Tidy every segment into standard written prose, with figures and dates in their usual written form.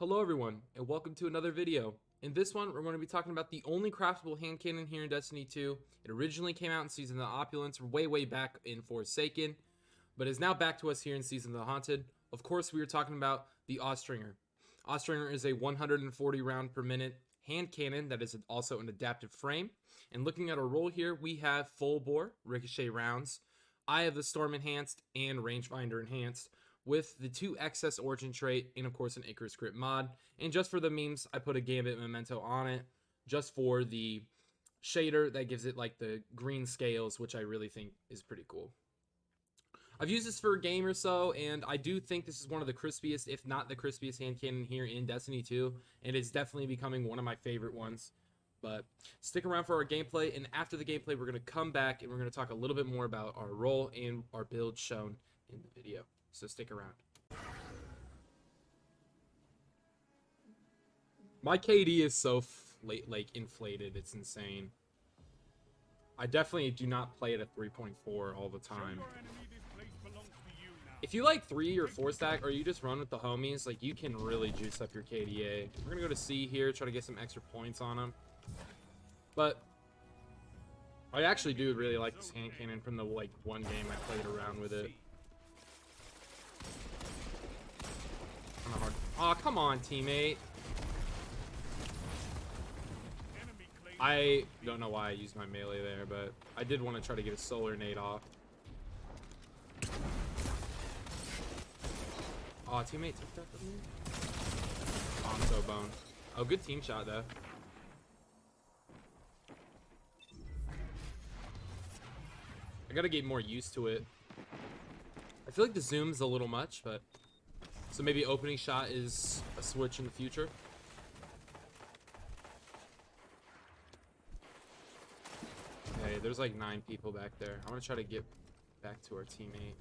Hello everyone, and welcome to another video. In this one, we're going to be talking about the only craftable hand cannon here in Destiny 2. It originally came out in Season of the Opulence way back in Forsaken, but is now back to us here in Season of the Haunted. Of course, we are talking about the Austringer. Austringer is a 140 round per minute hand cannon that is also an adaptive frame. And looking at our roll here, we have full bore, ricochet rounds, Eye of the Storm enhanced, and rangefinder enhanced, with the 2 excess origin trait and of course an Icarus crit mod. And just for the memes, I put a Gambit memento on it just for the shader that gives it like the green scales, which I really think is pretty cool. I've used this for a game or so, and I do think this is one of the crispiest, if not the crispiest hand cannon here in Destiny 2, and it's definitely becoming one of my favorite ones. But stick around for our gameplay, and after the gameplay we're going to come back and we're going to talk a little bit more about our role and our build shown in the video. So stick around. My KD is so inflated, it's insane. I definitely do not play it at 3.4 all the time. If you like 3 or 4 stack, or you just run with the homies, like, you can really juice up your KDA. We're gonna go to C here, try to get some extra points on them. But I actually do really like this hand cannon from the one game I played around with it. Kinda hard. Aw, come on, teammate. I don't know why I used my melee there, but I did want to try to get a solar nade off. Aw, teammate took that from me. Oh, I'm so boned. Oh, good team shot, though. I gotta get more used to it. I feel like the zoom's a little much, but... So maybe opening shot is a switch in the future. Okay, there's like 9 people back there. I want to try to get back to our teammate.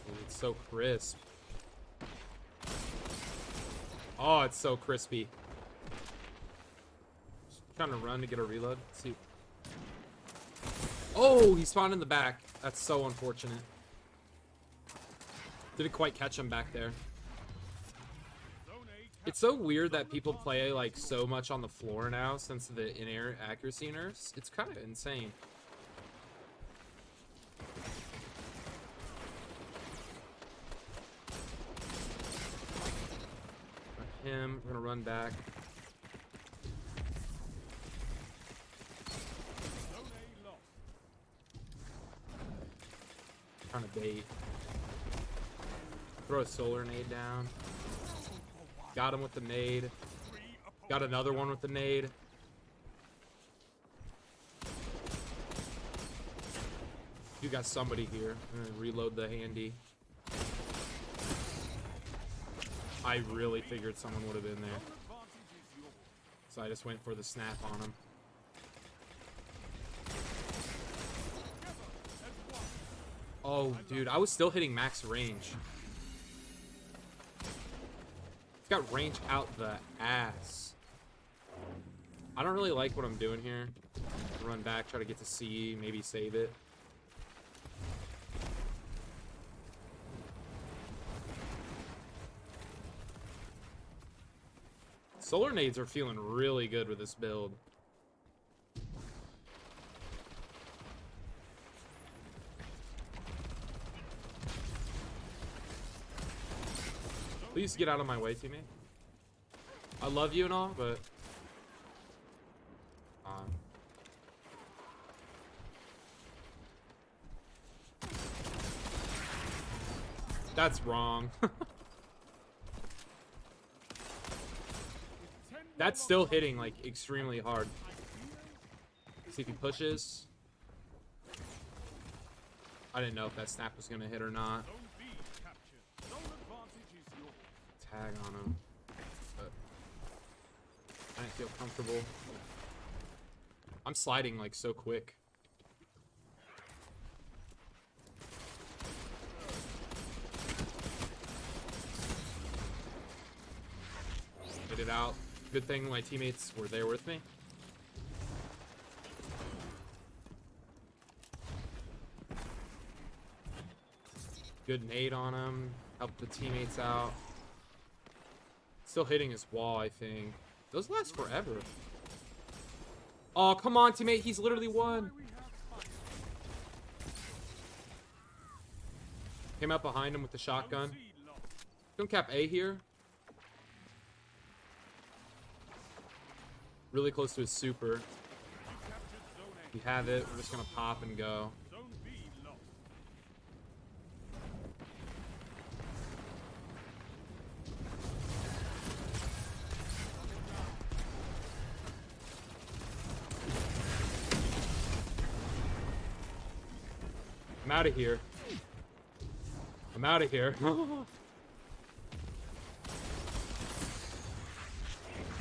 Ooh, it's so crisp. Oh, it's so crispy. Trying to run to get a reload. Let's see. Oh, he spawned in the back. That's so unfortunate. Didn't quite catch him back there. It's so weird that people play like so much on the floor now since the in-air accuracy nerfs. It's kind of insane. Got him. We're gonna run back. Trying to bait. Throw a solar nade down. Got him with the nade. Got another one with the nade. You got somebody here. I'm gonna reload the handy. I really figured someone would have been there. So I just went for the snap on him. Oh, dude, I was still hitting max range. It's got range out the ass. I don't really like what I'm doing here. Run back, try to get to C, maybe save it. Solar nades are feeling really good with this build. Please get out of my way, teammate. I love you and all, but... That's wrong. That's still hitting, like, extremely hard. See if he pushes. I didn't know if that snap was gonna hit or not. Tag on him, but I didn't feel comfortable. I'm sliding like so quick. Get it out. Good thing my teammates were there with me. Good nade on him. Help the teammates out. Still hitting his wall, I think. Those last forever. Oh, come on, teammate. He's literally won. Came up behind him with the shotgun. Don't cap A here. Really close to his super. We have it. We're just going to pop and go. I'm out of here. I'm out of here. I'm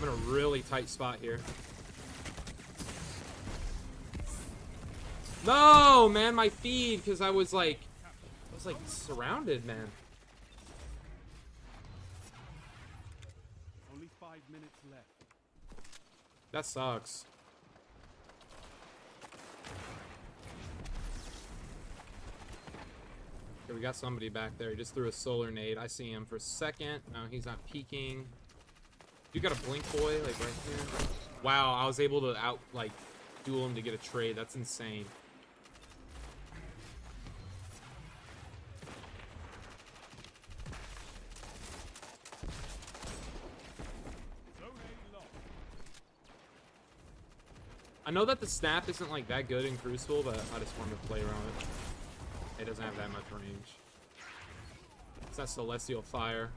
in a really tight spot here. No, man, my feed, because I was like surrounded, man. Only 5 minutes left. That sucks. Okay, we got somebody back there. He just threw a solar nade. I see him for a second. No, he's not peeking. You got a blink boy, like right here. Wow, I was able to duel him to get a trade. That's insane. I know that the snap isn't like that good in Crucible, but I just wanted to play around it. It doesn't have that much range. It's that celestial fire.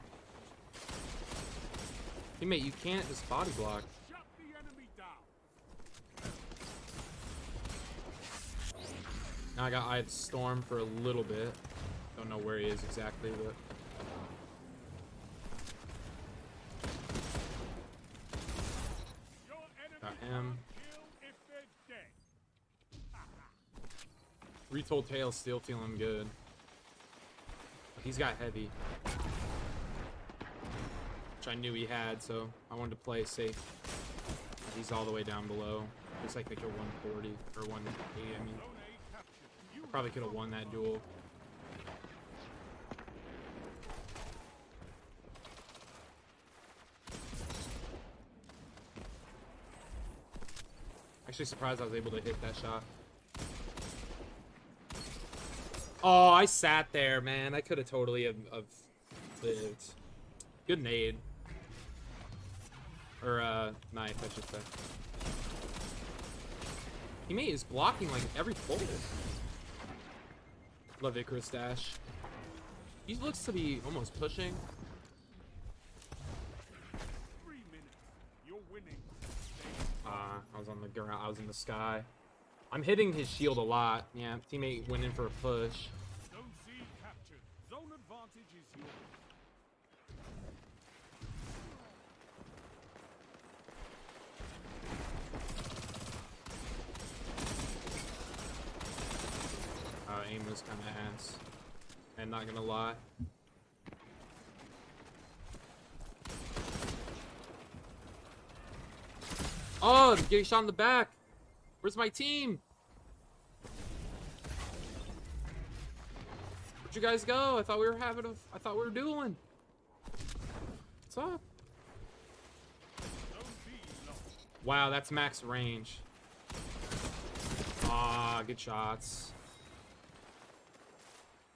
Teammate, you can't just body block. Shut the enemy down. Now I had Storm for a little bit. Don't know where he is exactly, but got him. Retold Tales still feeling good. He's got heavy, which I knew he had, so I wanted to play safe. He's all the way down below. Looks like they could 140 or 180. I mean, I probably could have won that duel. Actually surprised I was able to hit that shot. Oh, I sat there, man. I could have totally have lived. Good nade. Or, knife, I should say. Teammate is blocking, like, every fold. Love Icarus dash. He looks to be almost pushing. 3 minutes. You're winning. I was on the ground. I was in the sky. I'm hitting his shield a lot. Yeah, teammate went in for a push. Zone C captured. Zone advantage is yours. Aim was kind of ass. And not gonna lie. Oh, I'm getting shot in the back. Where's my team? Where'd you guys go? I thought we were I thought we were dueling. What's up? Wow, that's max range. Ah, good shots.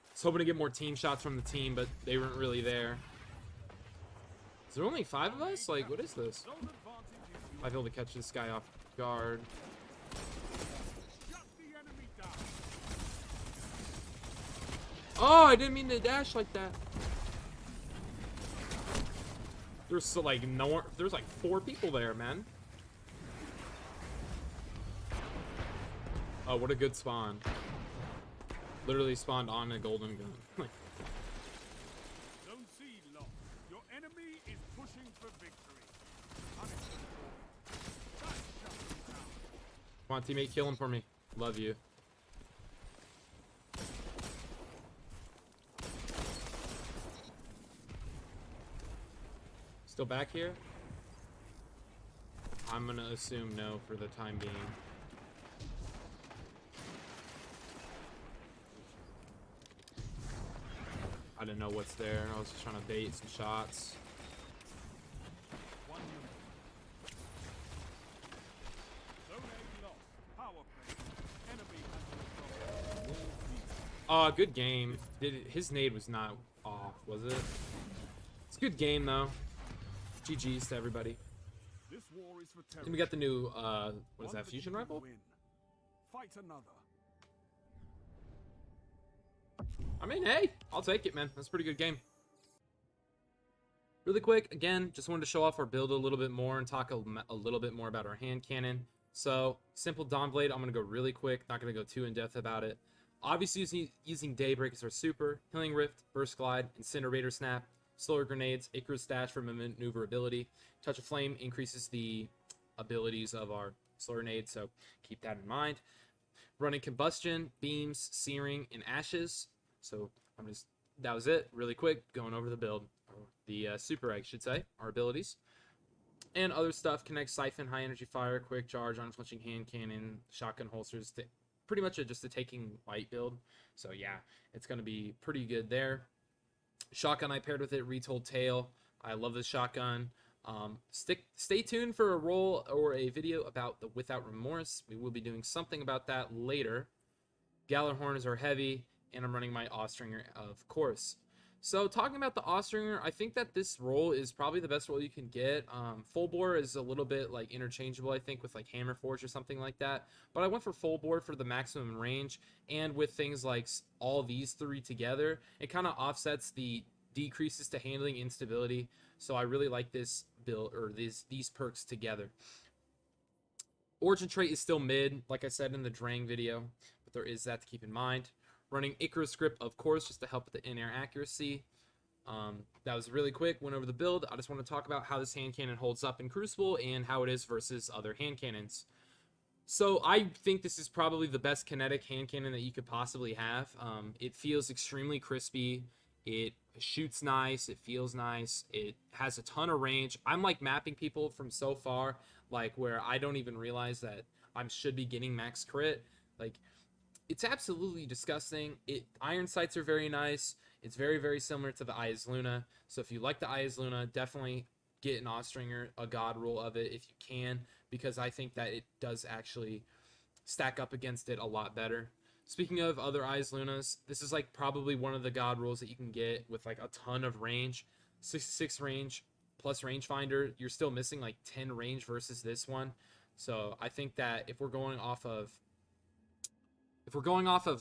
I was hoping to get more team shots from the team, but they weren't really there. Is there only 5 of us? Like, what is this? I'll be able to catch this guy off guard. Oh, I didn't mean to dash like that. There's so like there's like 4 people there, man. Oh, what a good spawn. Literally spawned on a golden gun. Zone C locked. Your enemy is pushing for victory. Come on, teammate, kill him for me. Love you. Still back here? I'm gonna assume no for the time being. I didn't know what's there. I was just trying to bait some shots. 1 minute. Zone A lost. Power play. Enemy has been lost. Good game. His nade was not off, was it? It's a good game though. GG's to everybody. This war is for And we got the new what is One that, fusion you can rifle? win. Fight another. I mean, hey, I'll take it, man. That's a pretty good game. Really quick, again, just wanted to show off our build a little bit more and talk a little bit more about our hand cannon. So, simple Dawn Blade, I'm going to go really quick, not going to go too in-depth about it. Obviously, using Daybreak as our super, Healing Rift, Burst Glide, Incinerator Snap, Slower Grenades, Icarus Dash for maneuverability. Touch of Flame increases the abilities of our Slower Grenade, so keep that in mind. Running Combustion, Beams, Searing, and Ashes. So that was it, really quick, going over the build, or the super egg, should say, our abilities. And other stuff, Connect Siphon, High Energy Fire, Quick Charge, Unflinching Hand Cannon, Shotgun Holsters, pretty much just a taking light build. So yeah, it's going to be pretty good there. Shotgun I paired with it, Retold Tale. I love this shotgun. Stay tuned for a roll or a video about the Without Remorse. We will be doing something about that later. Gallarhorn is our heavy, and I'm running my Austringer, of course. So talking about the Austringer, I think that this roll is probably the best roll you can get. Full bore is a little bit like interchangeable, I think, with like Hammer Forge or something like that. But I went for full bore for the maximum range, and with things like all these three together, it kind of offsets the decreases to handling instability. So I really like this build, or these perks together. Origin trait is still mid, like I said in the Drang video, but there is that to keep in mind. Running Icarus Grip, of course, just to help with the in-air accuracy. That was really quick, went over the build. I just want to talk about how this hand cannon holds up in Crucible and how it is versus other hand cannons. So I think this is probably the best kinetic hand cannon that you could possibly have. It feels extremely crispy. It shoots nice. It feels nice. It has a ton of range. I'm like mapping people from so far, like where I don't even realize that I should be getting max crit. Like, it's absolutely disgusting. Iron sights are very nice. It's very, very similar to the Eyes Luna. So if you like the Eyes Luna, definitely get an Austringer, a god roll of it if you can, because I think that it does actually stack up against it a lot better. Speaking of other Eyes Lunas, this is like probably one of the god rolls that you can get with like a ton of range. 66 range plus rangefinder. You're still missing like 10 range versus this one. So I think that if we're going off of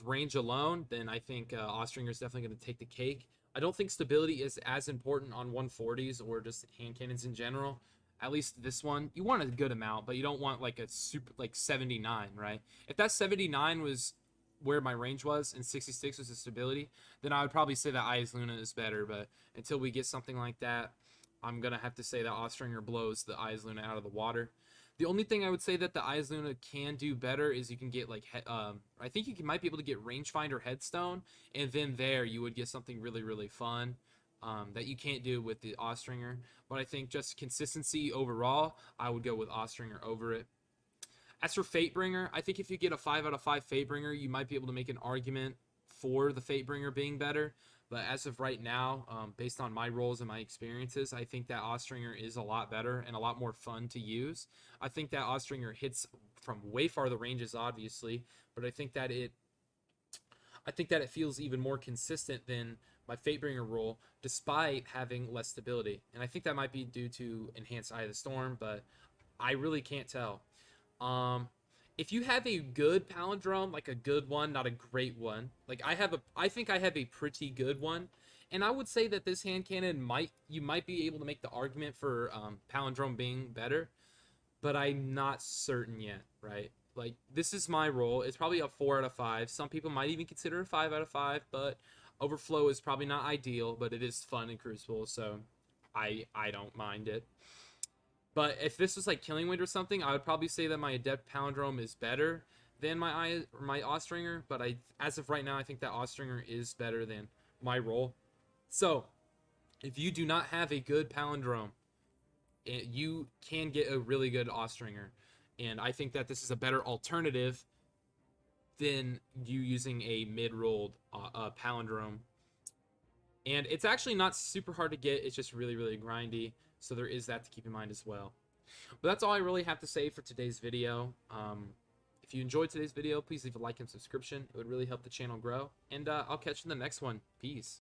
range alone, then I think Austringer is definitely going to take the cake. I don't think stability is as important on 140s or just hand cannons in general. At least this one, you want a good amount, but you don't want like a super like 79, right? If that 79 was where my range was and 66 was the stability, then I would probably say that Eyes Luna is better. But until we get something like that, I'm gonna have to say that Austringer blows the Eyes Luna out of the water. The only thing I would say that the Eyes Luna can do better is you can get like I think you might be able to get Rangefinder Headstone, and then there you would get something really, really fun that you can't do with the Austringer. But I think just consistency overall, I would go with Austringer over it. As for Fatebringer, I think if you get a 5 out of 5 Fatebringer, you might be able to make an argument for the Fatebringer being better. But as of right now, based on my roles and my experiences, I think that Austringer is a lot better and a lot more fun to use. I think that Austringer hits from way farther ranges, obviously, but I think that it feels even more consistent than my Fatebringer role, despite having less stability. And I think that might be due to Enhanced Eye of the Storm, but I really can't tell. If you have a good palindrome, like a good one, not a great one, like I think I have a pretty good one, and I would say that this hand cannon you might be able to make the argument for palindrome being better, but I'm not certain yet, right? Like, this is my role. It's probably a 4 out of 5. Some people might even consider a 5 out of 5, but Overflow is probably not ideal, but it is fun in Crucible, so I don't mind it. But if this was like Killing Wind or something, I would probably say that my Adept Palindrome is better than my Austringer. But as of right now, I think that Austringer is better than my role. So, if you do not have a good Palindrome, you can get a really good Austringer. And I think that this is a better alternative than you using a mid-rolled Palindrome. And it's actually not super hard to get. It's just really, really grindy. So there is that to keep in mind as well. But that's all I really have to say for today's video. If you enjoyed today's video, please leave a like and subscription. It would really help the channel grow. And I'll catch you in the next one. Peace.